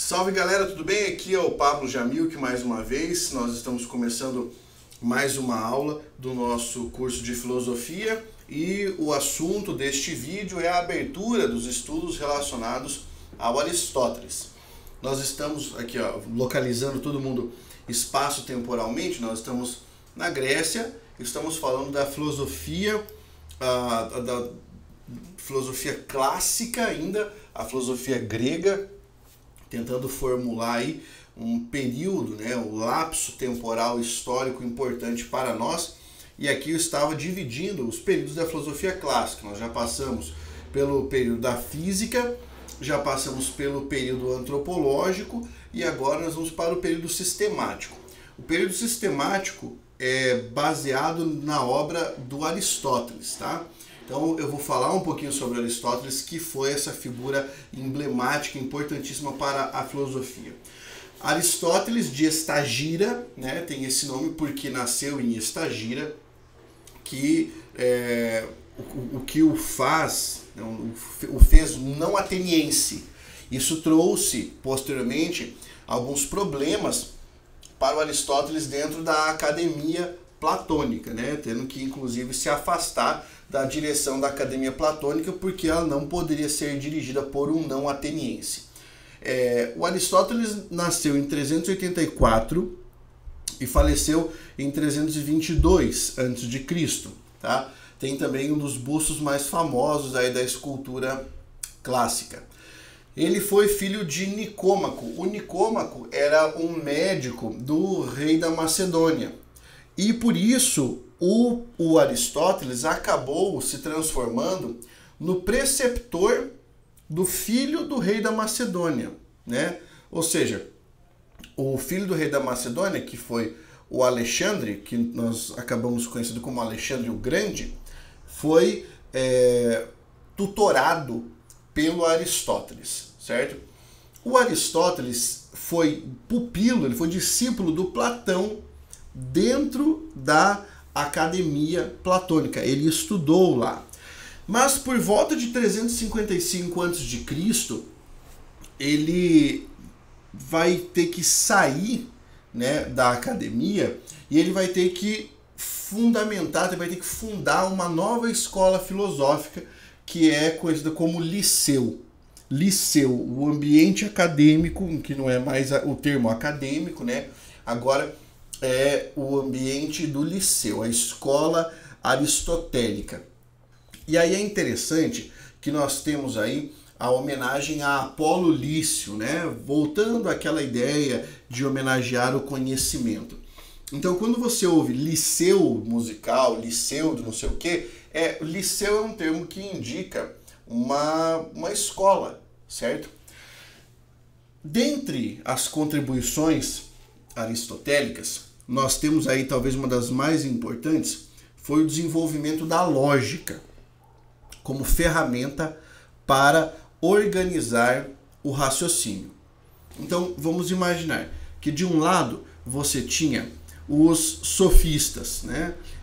Salve galera, tudo bem? Aqui é o Pablo Jamil, que mais uma vez nós estamos começando mais uma aula do nosso curso de filosofia e o assunto deste vídeo é a abertura dos estudos relacionados ao Aristóteles. Nós estamos aqui localizando todo mundo espaço-temporalmente, nós estamos na Grécia, estamos falando da filosofia, da filosofia clássica ainda, a filosofia grega, tentando formular aí um período, um lapso temporal histórico importante para nós. E aqui eu estava dividindo os períodos da filosofia clássica. Nós já passamos pelo período da física, já passamos pelo período antropológico e agora nós vamos para o período sistemático. O período sistemático é baseado na obra do Aristóteles, tá? Então eu vou falar um pouquinho sobre Aristóteles, que foi essa figura emblemática, importantíssima para a filosofia. Aristóteles de Estagira, tem esse nome porque nasceu em Estagira, que o que o fez não ateniense. Isso trouxe posteriormente alguns problemas para o Aristóteles dentro da academia platônica, tendo que inclusive se afastar da direção da academia platônica porque ela não poderia ser dirigida por um não ateniense. O Aristóteles nasceu em 384 e faleceu em 322 a.C., tá? Tem também um dos bustos mais famosos aí da escultura clássica. Ele foi filho de Nicômaco. O Nicômaco era um médico do rei da Macedônia. E por isso o Aristóteles acabou se transformando no preceptor do filho do rei da Macedônia, Ou seja, o filho do rei da Macedônia, que foi o Alexandre, que nós acabamos conhecendo como Alexandre o Grande, foi tutorado pelo Aristóteles, certo? O Aristóteles foi pupilo, ele foi discípulo do Platão dentro da academia platônica, ele estudou lá. Mas por volta de 355 a.C., ele vai ter que sair da academia e ele vai ter que fundar uma nova escola filosófica que é conhecida como Liceu. Liceu, o ambiente acadêmico, que não é mais o termo acadêmico, agora é o ambiente do Liceu, a escola aristotélica. E aí é interessante que nós temos aí a homenagem a Apolo Lício, voltando àquela ideia de homenagear o conhecimento. Então, quando você ouve liceu musical, liceu do não sei o quê, liceu é um termo que indica uma escola, certo? Dentre as contribuições aristotélicas, nós temos aí talvez uma das mais importantes, foi o desenvolvimento da lógica como ferramenta para organizar o raciocínio. Então vamos imaginar que de um lado você tinha os sofistas,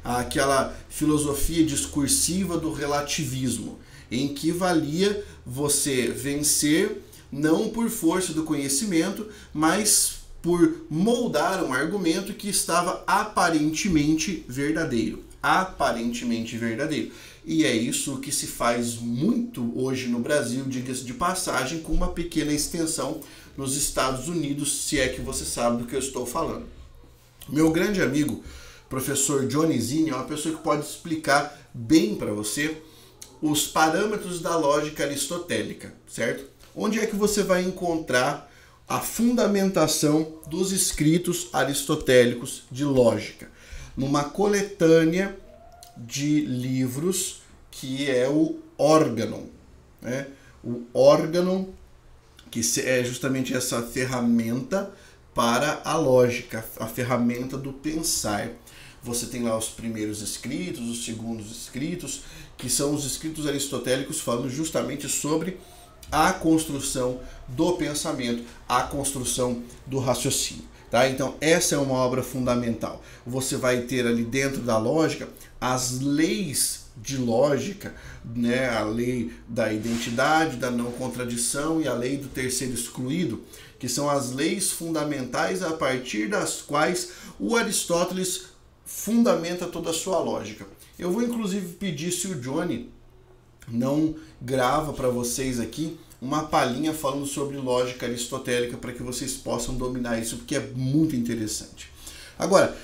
aquela filosofia discursiva do relativismo, em que valia você vencer não por força do conhecimento, mas por moldar um argumento que estava aparentemente verdadeiro. Aparentemente verdadeiro. E é isso que se faz muito hoje no Brasil, diga-se de passagem, com uma pequena extensão nos Estados Unidos, se é que você sabe do que eu estou falando. Meu grande amigo, professor Dionysini, é uma pessoa que pode explicar bem para você os parâmetros da lógica aristotélica, certo? Onde é que você vai encontrar a fundamentação dos escritos aristotélicos de lógica? Numa coletânea de livros que é o Organon. O Organon, que é justamente essa ferramenta para a lógica, a ferramenta do pensar. Você tem lá os primeiros escritos, os segundos escritos, que são os escritos aristotélicos falando justamente sobre a construção do pensamento, a construção do raciocínio. Tá? Então essa é uma obra fundamental. Você vai ter ali dentro da lógica as leis de lógica, né? A lei da identidade, da não contradição e a lei do terceiro excluído, que são as leis fundamentais a partir das quais o Aristóteles fundamenta toda a sua lógica. Eu vou inclusive pedir se o Johnny não grava para vocês aqui uma palhinha falando sobre lógica aristotélica para que vocês possam dominar isso, porque é muito interessante. Agora,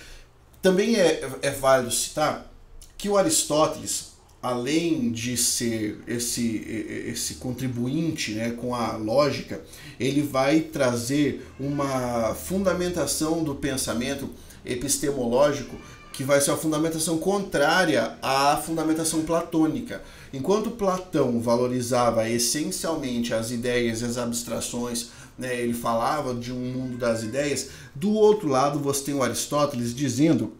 também é válido citar que o Aristóteles, além de ser esse contribuinte, né, com a lógica, ele vai trazer uma fundamentação do pensamento epistemológico que vai ser uma fundamentação contrária à fundamentação platônica. Enquanto Platão valorizava essencialmente as ideias e as abstrações, né, ele falava de um mundo das ideias, do outro lado você tem o Aristóteles dizendo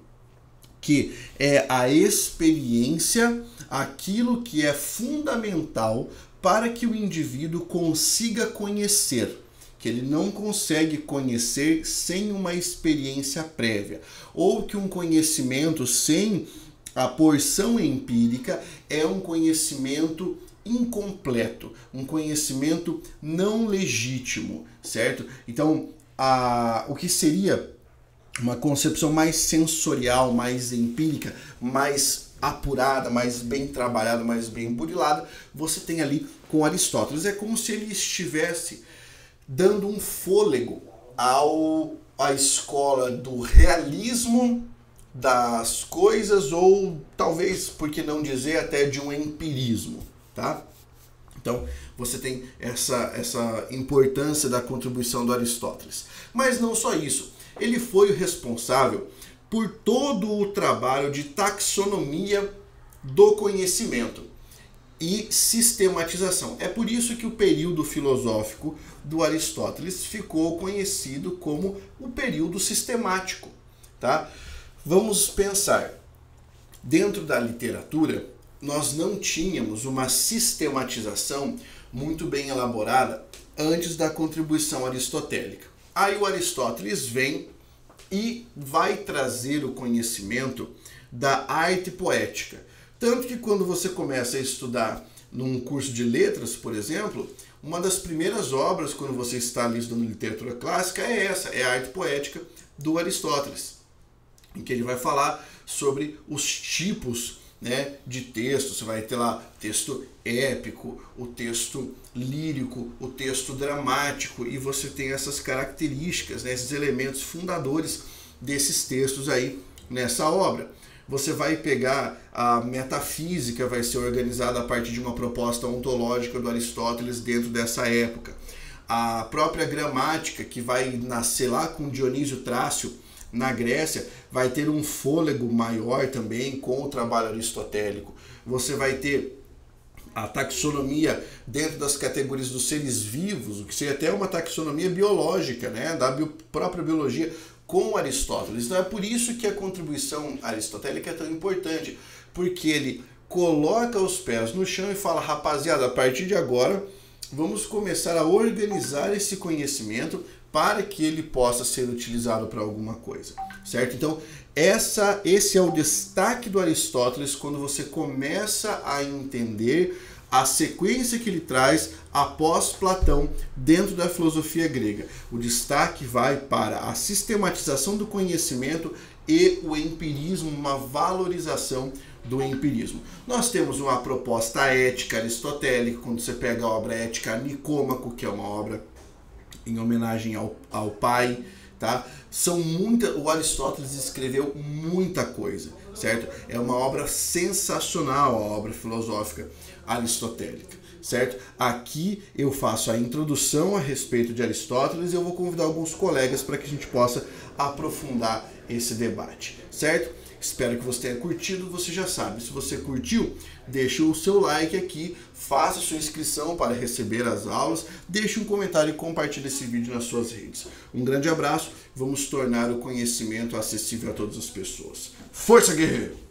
que é a experiência aquilo que é fundamental para que o indivíduo consiga conhecer, que ele não consegue conhecer sem uma experiência prévia, ou que um conhecimento sem a porção empírica é um conhecimento incompleto, um conhecimento não legítimo, certo? Então, o que seria uma concepção mais sensorial, mais empírica, mais apurada, mais bem trabalhada, mais bem burilada, você tem ali com Aristóteles. É como se ele estivesse dando um fôlego à escola do realismo das coisas, ou talvez, por que não dizer, até de um empirismo, tá? Então, você tem essa importância da contribuição do Aristóteles. Mas não só isso. Ele foi o responsável por todo o trabalho de taxonomia do conhecimento e sistematização. É por isso que o período filosófico do Aristóteles ficou conhecido como o período sistemático, tá? Vamos pensar, dentro da literatura, nós não tínhamos uma sistematização muito bem elaborada antes da contribuição aristotélica. Aí o Aristóteles vem e vai trazer o conhecimento da arte poética. Tanto que quando você começa a estudar num curso de letras, por exemplo, uma das primeiras obras, quando você está ali estudando literatura clássica, é a arte poética do Aristóteles, em que ele vai falar sobre os tipos, né, de texto. Você vai ter lá o texto épico, o texto lírico, o texto dramático, e você tem essas características, né, esses elementos fundadores desses textos aí nessa obra. Você vai pegar a metafísica, vai ser organizada a partir de uma proposta ontológica do Aristóteles dentro dessa época. A própria gramática, que vai nascer lá com Dionísio Trácio, na Grécia, vai ter um fôlego maior também com o trabalho aristotélico. Você vai ter a taxonomia dentro das categorias dos seres vivos, o que seria até uma taxonomia biológica, né, da própria biologia, com Aristóteles. Então é por isso que a contribuição aristotélica é tão importante, porque ele coloca os pés no chão e fala: rapaziada, a partir de agora vamos começar a organizar esse conhecimento para que ele possa ser utilizado para alguma coisa, certo? Então, esse é o destaque do Aristóteles quando você começa a entender a sequência que ele traz após Platão dentro da filosofia grega. O destaque vai para a sistematização do conhecimento e o empirismo, uma valorização do empirismo. Nós temos uma proposta ética aristotélica, quando você pega a obra Ética Nicômaco, que é uma obra em homenagem ao pai, tá? O Aristóteles escreveu muita coisa, certo? É uma obra sensacional, a obra filosófica aristotélica, certo? Aqui eu faço a introdução a respeito de Aristóteles e eu vou convidar alguns colegas para que a gente possa aprofundar esse debate, certo? Espero que você tenha curtido. Você já sabe, se você curtiu, deixa o seu like aqui, faça sua inscrição para receber as aulas, deixe um comentário e compartilhe esse vídeo nas suas redes. Um grande abraço, vamos tornar o conhecimento acessível a todas as pessoas. Força, guerreiro!